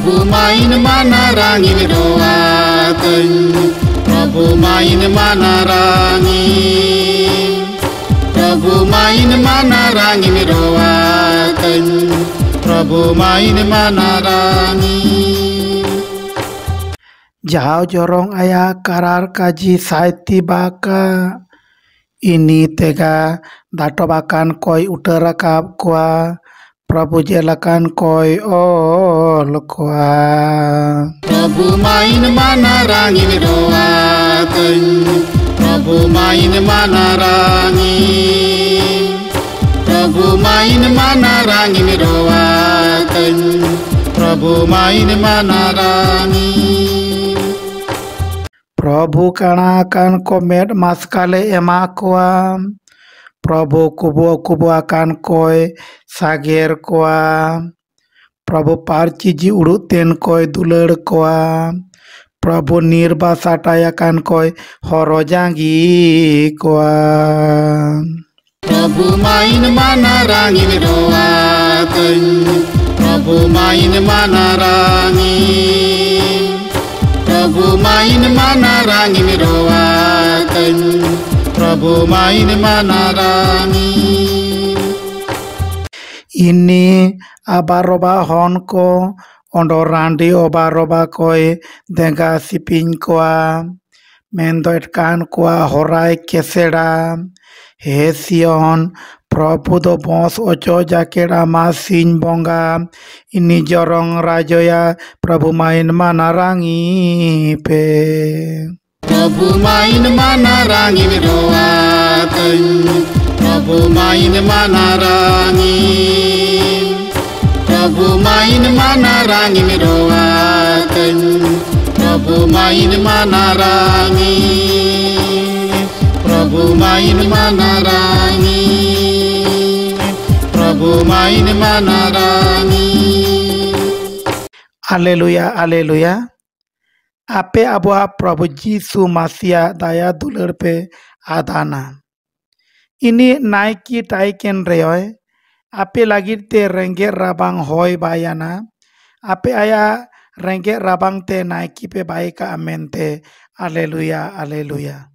Prabu main manarangin roakeun, Prabu main manarangin, Prabu main manarangin roakeun, Prabu main manarangin. Jauh jorong ayah karar kaji saiti baka ini tega datobakan koi uterakap kuah Prabu jelakan koi ol kuah. Prabu main manarangin roakeun, Prabu main manarangin, Prabu main manarangin roakeun, Prabu main manarangin. Prabu kanakan komet maskale emakwa, Prabu kubu akan koi sager kwa, Prabu parciji uruten koi dular kwa, Prabu nirbasatayakan koi horojangi kwa. Prabu main manarangin roakeun, Prabu main manarangin, Prabu main manarangin roakeun, Prabu main manarangin. Ini abaroba honko ondorandi obaroba koi denga sipin kwa mendoetkan kwa horai kesera hesion Prabu do bos ojo jakera masin bonga ini jorong rajoya Prabu main manarangi pe. Prabu main manarangin roakeun, Prabu main manarangin, Prabu main manarangin roakeun, Prabu main manarangin, Prabu main manarangin, Prabu main manarangin. Haleluya, haleluya. Ape abua Prabu Jisu Masia daya dular pe adana. Ini naiki taiken reoy. Ape lagi te rengge rabang hoy bayana. Ape aya rengge rabang te naiki pe baika amente. Haleluya, haleluya.